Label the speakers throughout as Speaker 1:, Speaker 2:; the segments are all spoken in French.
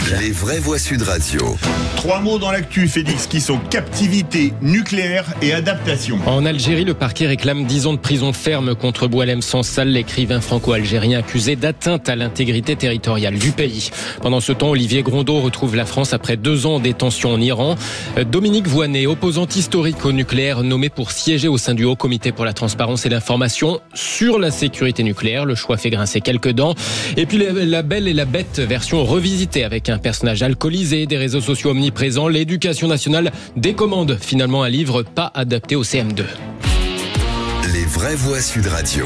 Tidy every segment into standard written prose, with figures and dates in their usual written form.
Speaker 1: étrange.
Speaker 2: Les vraies voix Sud Radio.
Speaker 3: 3 mots dans l'actu, Félix, qui sont captivité, nucléaire et adaptation.
Speaker 4: En Algérie, le parquet réclame 10 ans de prison ferme contre Boualem Sansal, l'écrivain franco-algérien accusé d'atteinte à l'intégrité territoriale du pays. Pendant ce temps, Olivier Grondeau retrouve la France après 2 ans en détention en Iran. Dominique Voynet, opposante historique au nucléaire, nommé pour siéger au sein du Haut Comité pour la transparence et l'information sur la sécurité nucléaire. Le choix fait grincer quelques dents. Et puis La Belle et la Bête, version revisitée avec un personnage alcoolisé, des réseaux sociaux omniprésents. L'éducation nationale décommande finalement un livre pas adapté au CM2.
Speaker 2: Les vraies voix Sud Radio.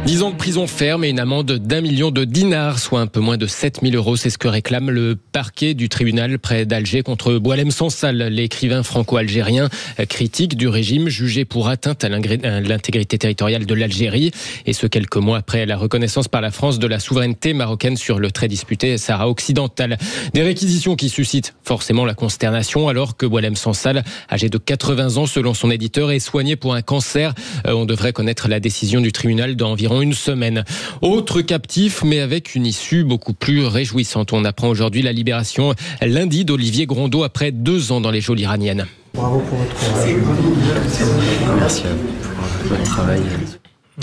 Speaker 4: 10 ans de prison ferme et une amende d'1 million de dinars, soit un peu moins de 7 000 €. C'est ce que réclame le parquet du tribunal près d'Alger contre Boualem Sansal, l'écrivain franco-algérien critique du régime jugé pour atteinte à l'intégrité territoriale de l'Algérie. Et ce, quelques mois après la reconnaissance par la France de la souveraineté marocaine sur le très disputé Sahara occidental. Des réquisitions qui suscitent forcément la consternation alors que Boualem Sansal, âgé de 80 ans selon son éditeur, est soigné pour un cancer. On devrait connaître la décision du tribunal dans environ une semaine. Autre captif, mais avec une issue beaucoup plus réjouissante. On apprend aujourd'hui la libération lundi d'Olivier Grondeau après 2 ans dans les geôles iraniennes.
Speaker 5: Bravo pour votre courage.
Speaker 1: Merci à vous pour votre travail.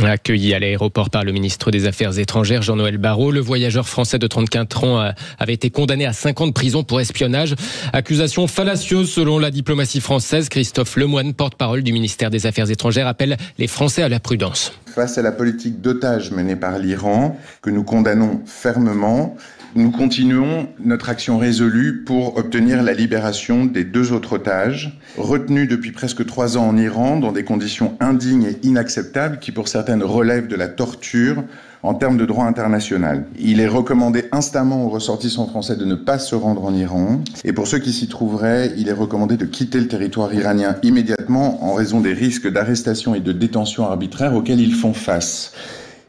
Speaker 4: Accueilli à l'aéroport par le ministre des Affaires étrangères, Jean-Noël Barrot, le voyageur français de 34 ans avait été condamné à 5 ans de prison pour espionnage. Accusation fallacieuse selon la diplomatie française. Christophe Lemoine, porte-parole du ministère des Affaires étrangères, appelle les Français à la prudence.
Speaker 6: Face à la politique d'otage menée par l'Iran, que nous condamnons fermement, nous continuons notre action résolue pour obtenir la libération des 2 autres otages, retenus depuis presque 3 ans en Iran, dans des conditions indignes et inacceptables qui, pour certaines, relèvent de la torture en termes de droit international. Il est recommandé instamment aux ressortissants français de ne pas se rendre en Iran. Et pour ceux qui s'y trouveraient, il est recommandé de quitter le territoire iranien immédiatement en raison des risques d'arrestation et de détention arbitraire auxquels ils font face.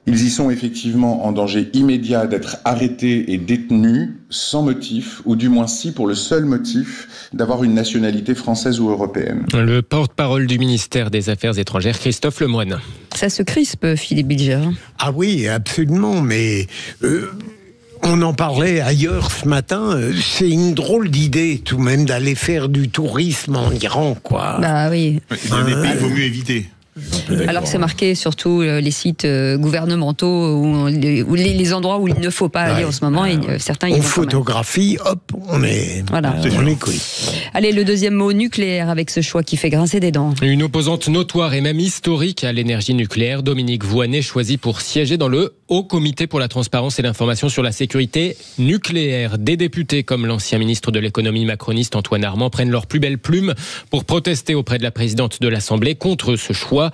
Speaker 6: Ils y sont effectivement en danger immédiat d'être arrêtés et détenus sans motif, ou du moins si pour le seul motif d'avoir une nationalité française ou européenne.
Speaker 4: Le porte-parole du ministère des Affaires étrangères, Christophe Lemoine.
Speaker 7: Ça se crispe, Philippe Bilger.
Speaker 5: Ah oui, absolument, mais... on en parlait ailleurs ce matin, c'est une drôle d'idée tout de même d'aller faire du tourisme en Iran, quoi.
Speaker 7: Bah oui.
Speaker 3: Il y a des pays qu'il vaut mieux éviter.
Speaker 7: Alors c'est marqué surtout les sites gouvernementaux ou les endroits où il ne faut pas aller en ce moment. Et certains
Speaker 5: on photographie, hop, on est cuit.
Speaker 7: Allez, le deuxième mot, nucléaire, avec ce choix qui fait grincer des dents.
Speaker 4: Une opposante notoire et même historique à l'énergie nucléaire, Dominique Voynet, choisie pour siéger dans le Haut Comité pour la transparence et l'information sur la sécurité nucléaire. Des députés comme l'ancien ministre de l'économie macroniste Antoine Armand prennent leur plus belle plume pour protester auprès de la présidente de l'Assemblée contre ce choix.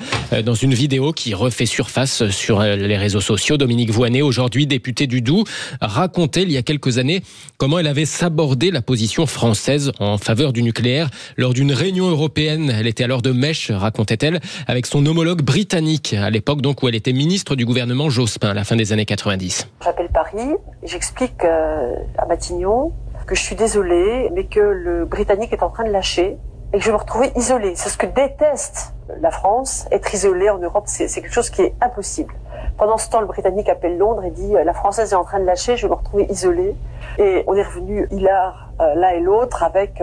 Speaker 4: Dans une vidéo qui refait surface sur les réseaux sociaux, Dominique Voynet, aujourd'hui députée du Doubs, racontait il y a quelques années comment elle avait sabordé la position française en faveur du nucléaire lors d'une réunion européenne. Elle était alors de mèche, racontait-elle, avec son homologue britannique, à l'époque donc où elle était ministre du gouvernement Jospin, à la fin des années 90.
Speaker 8: J'appelle Paris, j'explique à Matignon que je suis désolée, mais que le Britannique est en train de lâcher et que je vais me retrouver isolée. C'est ce que déteste la France. Être isolée en Europe, c'est quelque chose qui est impossible. Pendant ce temps, le Britannique appelle Londres et dit la Française est en train de lâcher, je vais me retrouver isolée. Et on est revenu hilar l'un et l'autre avec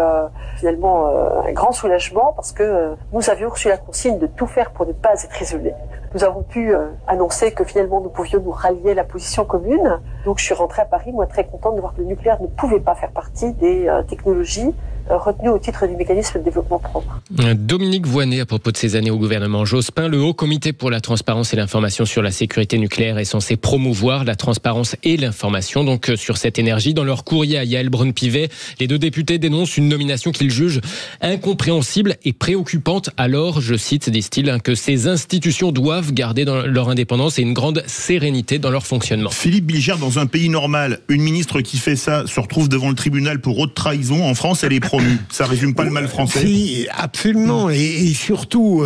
Speaker 8: finalement un grand soulagement parce que nous avions reçu la consigne de tout faire pour ne pas être isolés. Nous avons pu annoncer que finalement nous pouvions nous rallier à la position commune. Donc je suis rentrée à Paris, moi très contente de voir que le nucléaire ne pouvait pas faire partie des technologies retenues au titre du mécanisme de développement propre.
Speaker 4: Dominique Voynet, à propos de ses années au gouvernement Jospin, le Haut Comité pour la transparence et l'information sur la sécurité nucléaire est censé promouvoir la transparence et l'information donc sur cette énergie. Dans leur courrier à Yaël Braun-Pivet, les 2 députés dénoncent une nomination qu'ils jugent incompréhensible et préoccupante. Alors, je cite, disent-ils, que ces institutions doivent garder dans leur indépendance et une grande sérénité dans leur fonctionnement.
Speaker 3: Philippe Bilger, dans un pays normal, une ministre qui fait ça se retrouve devant le tribunal pour haute trahison. En France, elle est promue. Ça résume pas le mal français.
Speaker 5: Si, absolument. Et surtout,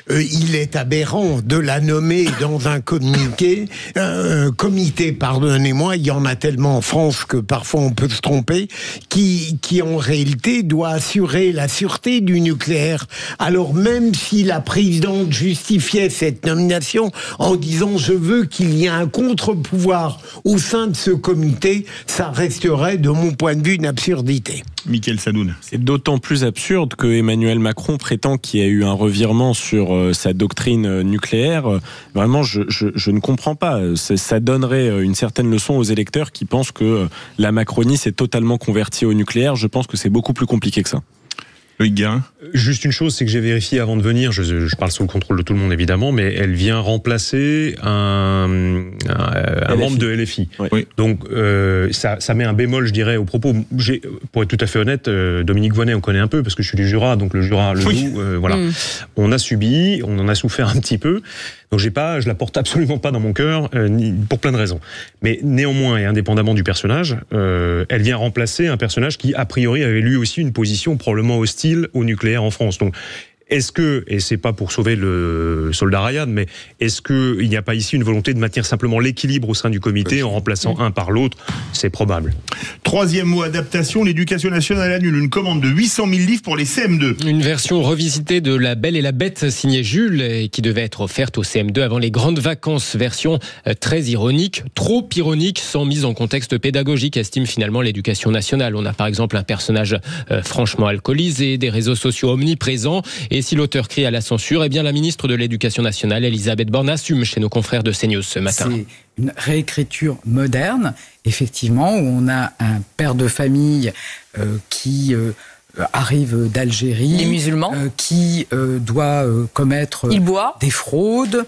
Speaker 5: il est aberrant de la nommer dans un comité, pardonnez-moi, il y en a tellement en France que parfois on peut se tromper, qui qui en réalité doit assurer la sûreté du nucléaire. Alors même si la présidente justifiait cette nomination en disant je veux qu'il y ait un contre-pouvoir au sein de ce comité, ça resterait de mon point de vue une absurdité.
Speaker 3: Mickaël Sadoun.
Speaker 9: C'est d'autant plus absurde que Emmanuel Macron prétend qu'il y a eu un revirement sur sa doctrine nucléaire. Vraiment, je ne comprends pas. Ça donnerait une certaine leçon aux électeurs qui pensent que la Macronie s'est totalement convertie au nucléaire. Je pense que c'est beaucoup plus compliqué que ça.
Speaker 3: Loïc Guérin.
Speaker 10: Juste une chose, c'est que j'ai vérifié avant de venir, je parle sous le contrôle de tout le monde évidemment, mais elle vient remplacer un membre de LFI.
Speaker 3: Oui.
Speaker 10: Donc ça met un bémol, je dirais, au propos. Pour être tout à fait honnête, Dominique Voynet, on connaît un peu parce que je suis du Jura, donc le Jura, le Doubs, voilà. On a subi, on en a souffert un petit peu. Donc je la porte absolument pas dans mon cœur, pour plein de raisons. Mais néanmoins et indépendamment du personnage, elle vient remplacer un personnage qui a priori avait lui aussi une position probablement hostile au nucléaire en France. Donc est-ce que, et c'est pas pour sauver le soldat Ryan, mais est-ce qu'il n'y a pas ici une volonté de maintenir simplement l'équilibre au sein du comité en remplaçant un par l'autre? C'est probable.
Speaker 3: Troisième mot, adaptation. L'Éducation nationale annule une commande de 800 000 livres pour les CM2.
Speaker 4: Une version revisitée de La Belle et la Bête signée Jules et qui devait être offerte aux CM2 avant les grandes vacances. Version très ironique, trop ironique, sans mise en contexte pédagogique, estime finalement l'Éducation nationale. On a par exemple un personnage franchement alcoolisé, des réseaux sociaux omniprésents. Et si l'auteur crie à la censure, eh bien la ministre de l'Éducation nationale, Elisabeth Borne, assume chez nos confrères de CNews ce matin.
Speaker 11: C'est une réécriture moderne, effectivement, où on a un père de famille qui arrive d'Algérie,
Speaker 12: les musulmans,
Speaker 11: qui doit commettre des fraudes,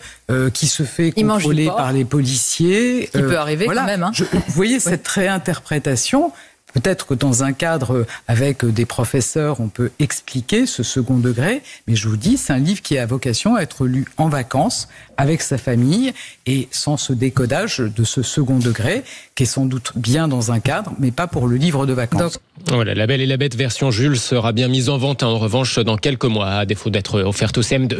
Speaker 11: qui se fait contrôler par les policiers.
Speaker 12: Ce qui peut arriver quand même. Hein.
Speaker 11: Vous voyez cette réinterprétation. Peut-être que dans un cadre avec des professeurs, on peut expliquer ce second degré, mais je vous dis, c'est un livre qui a vocation à être lu en vacances, avec sa famille, et sans ce décodage de ce second degré, qui est sans doute bien dans un cadre, mais pas pour le livre de vacances.
Speaker 4: Voilà, La Belle et la Bête version Jules sera bien mise en vente, en revanche, dans quelques mois, à défaut d'être offerte au CM2.